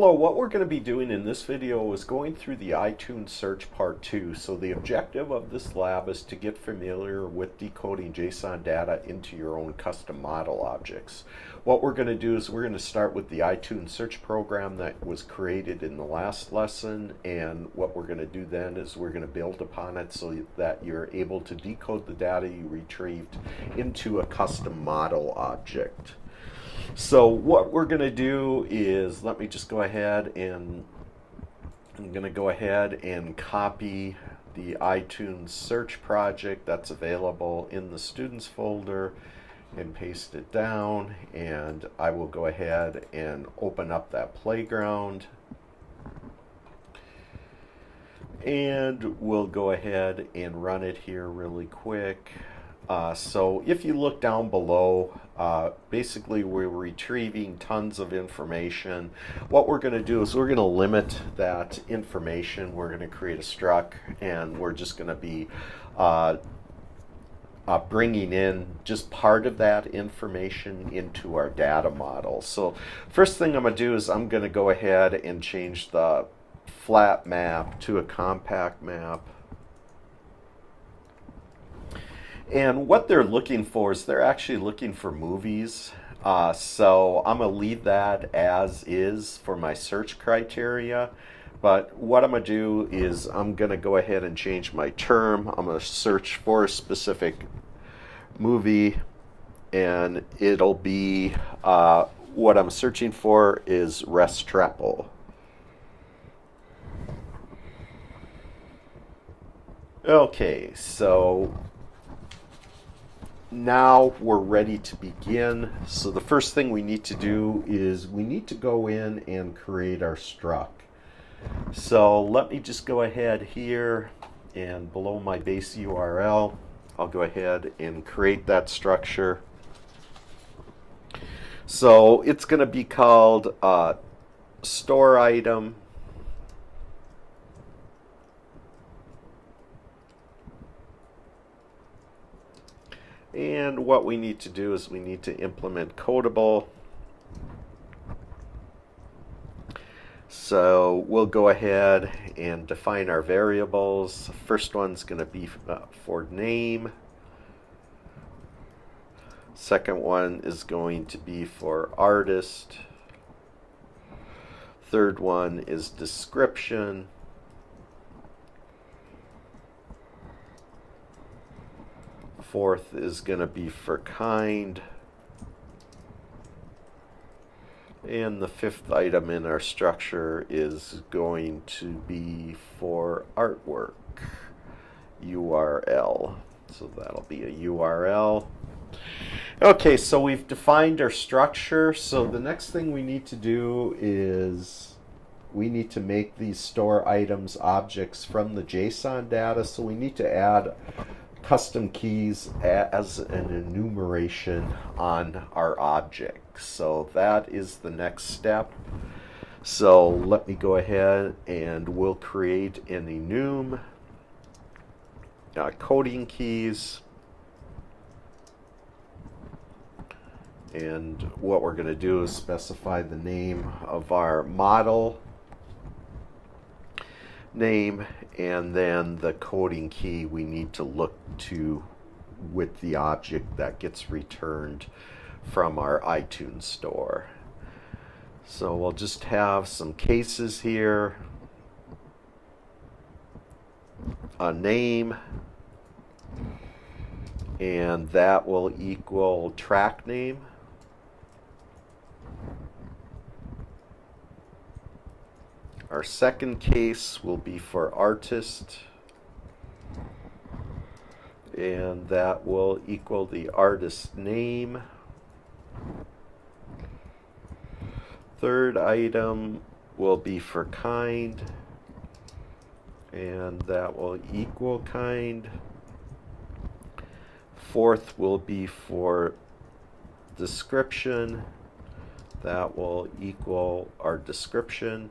Hello, what we're going to be doing in this video is going through the iTunes search part 2. So the objective of this lab is to get familiar with decoding JSON data into your own custom model objects. What we're going to do is we're going to start with the iTunes search program that was created in the last lesson, and what we're going to do then is we're going to build upon it so that you're able to decode the data you retrieved into a custom model object. So what we're going to do is, let me just go ahead and I'm going to go ahead and copy the iTunes search project that's available in the students folder and paste it down, and I will go ahead and open up that playground, and we'll go ahead and run it here really quick. So if you look down below, basically we're retrieving tons of information. What we're going to do is we're going to limit that information. We're going to create a struct, and we're just going to be bringing in just part of that information into our data model. So first thing I'm going to do is I'm going to go ahead and change the flat map to a compact map. And what they're looking for is they're actually looking for movies. So I'm going to leave that as is for my search criteria. But what I'm going to do is I'm going to go ahead and change my term. I'm going to search for a specific movie, and it'll be what I'm searching for is Restrepo. Okay, so now we're ready to begin. So the first thing we need to do is we need to go in and create our struct. So let me just go ahead here, and below my base URL, I'll go ahead and create that structure. So it's going to be called store item. And what we need to do is we need to implement Codable. So we'll go ahead and define our variables. First one's going to be for name. Second one is going to be for artist. Third one is description. Fourth is going to be for kind. And the fifth item in our structure is going to be for artwork, URL. So that'll be a URL. Okay, so we've defined our structure. So the next thing we need to do is we need to make these store items objects from the JSON data. So we need to add custom keys as an enumeration on our object. So that is the next step. So let me go ahead and we'll create an enum, coding keys, and what we're going to do is specify the name of our model name, and then the coding key we need to look to with the object that gets returned from our iTunes store. So we'll just have some cases here. A name, and that will equal track name. Our second case will be for artist, and that will equal the artist name. Third item will be for kind, and that will equal kind. Fourth will be for description. That will equal our description.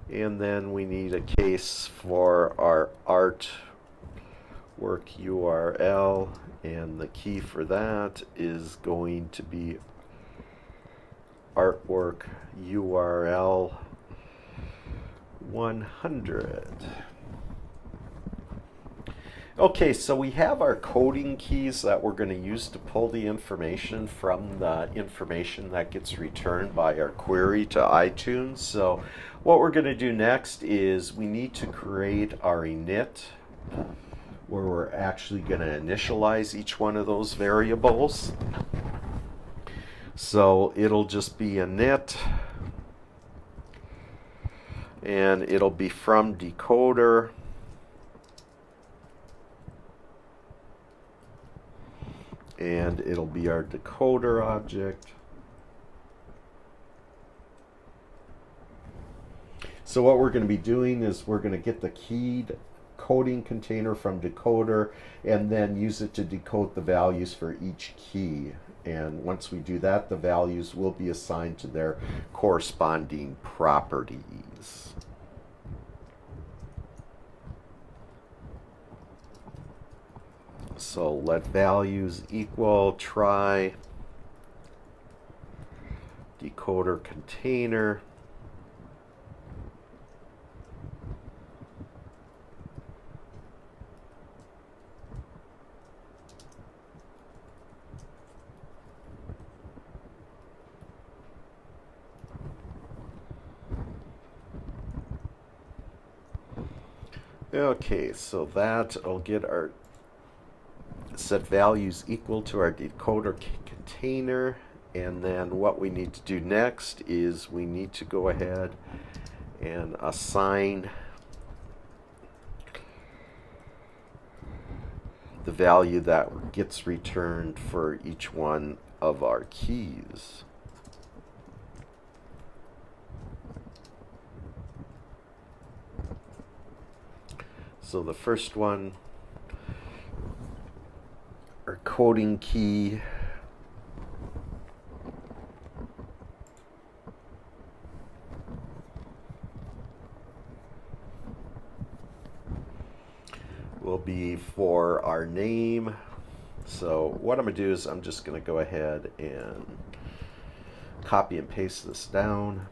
And then we need a case for our art artwork URL, and the key for that is going to be artwork URL 100. Okay, so we have our coding keys that we're going to use to pull the information from the information that gets returned by our query to iTunes. So what we're going to do next is we need to create our init, where we're actually going to initialize each one of those variables. So it'll just be init, and it'll be from decoder, and it'll be our decoder object. So what we're going to be doing is we're going to get the keyed coding container from decoder and then use it to decode the values for each key. And once we do that, the values will be assigned to their corresponding properties. So let values equal try decoder container. Okay, so that'll get our set values equal to our decoder container, and then what we need to do next is we need to go ahead and assign the value that gets returned for each one of our keys. So the first one, our coding key, will be for our name. So what I'm going to do is I'm just going to go ahead and copy and paste this down.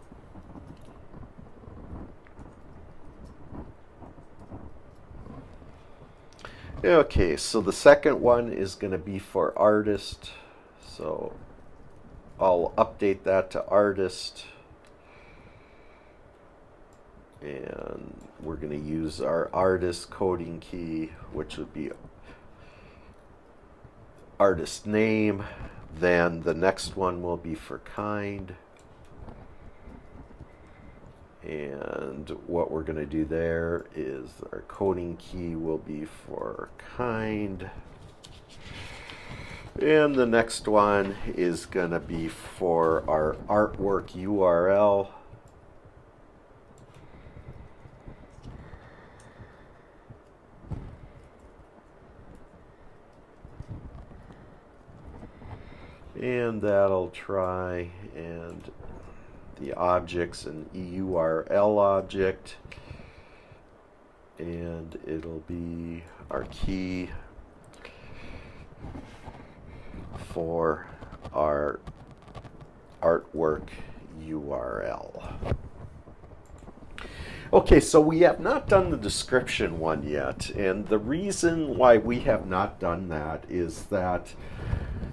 Okay, so the second one is going to be for artist. So I'll update that to artist. And we're going to use our artist coding key, which would be artist name. Then the next one will be for kind. And what we're going to do there is our coding key will be for kind. And the next one is going to be for our artwork URL. And that'll try, and the object's an EURL object, and it'll be our key for our artwork URL. Okay, so we have not done the description one yet, and the reason why we have not done that is that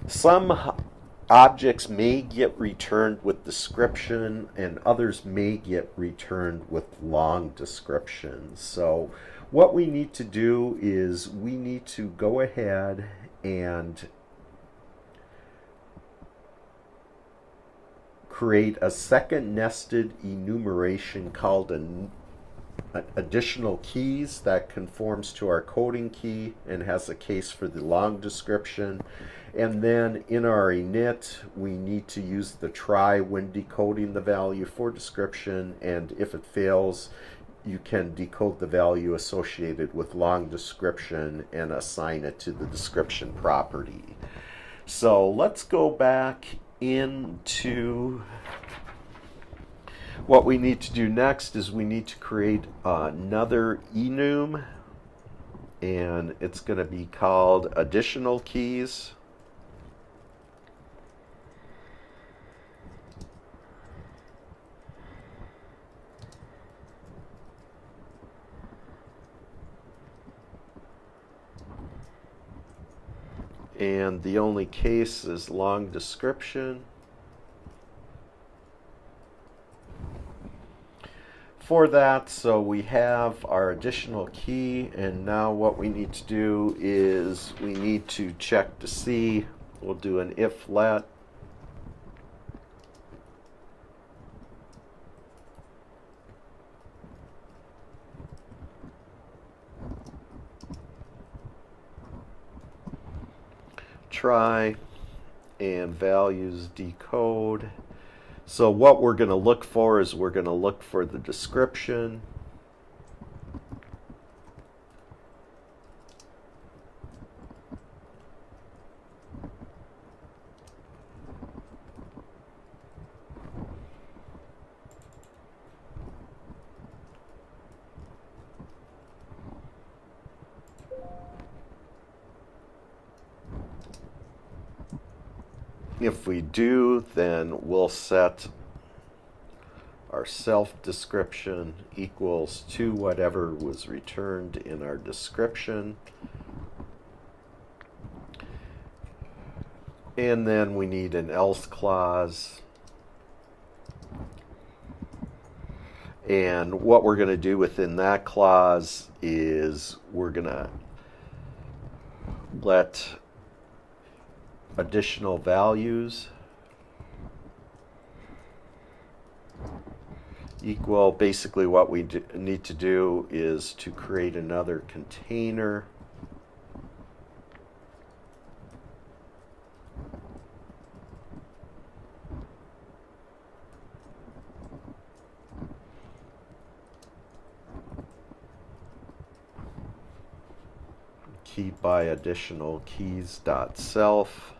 some objects may get returned with description and others may get returned with long descriptions. So what we need to do is we need to go ahead and create a second nested enumeration called an additional keys that conforms to our coding key and has a case for the long description. And then in our init, we need to use the try when decoding the value for description, and if it fails, you can decode the value associated with long description and assign it to the description property. So let's go back into what we need to do next is we need to create another enum, and it's going to be called additional keys. And the only case is long description. For that, so we have our additional key, and now what we need to do is we need to check to see. We'll do an if let. Try, and values decode. So what we're going to look for is we're going to look for the description. If we do, then we'll set our self description equals to whatever was returned in our description. And then we need an else clause. And what we're going to do within that clause is we're going to let additional values equal, basically what we need to do is to create another container key by additional keys dot self.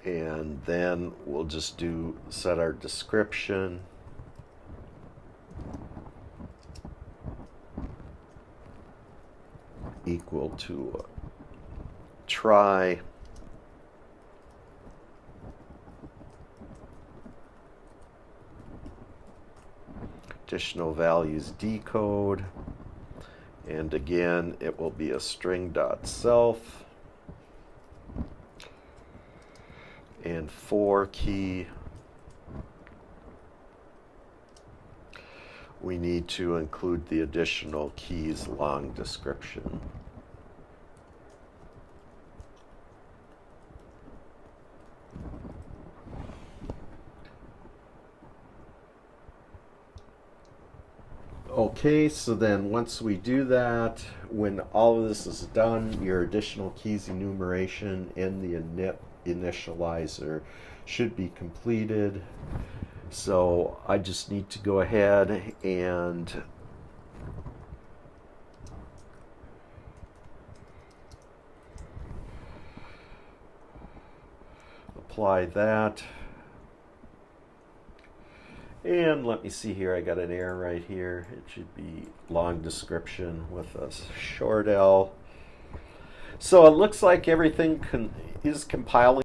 And then we'll just set our description equal to try, additional values decode, and again it will be a string dot self. And for key, we need to include the additional keys long description. Okay, so then once we do that, when all of this is done, your additional keys enumeration and the initializer should be completed. So I just need to go ahead and apply that. And let me see here, I got an error right here. It should be long description with a short L. So it looks like everything is compiling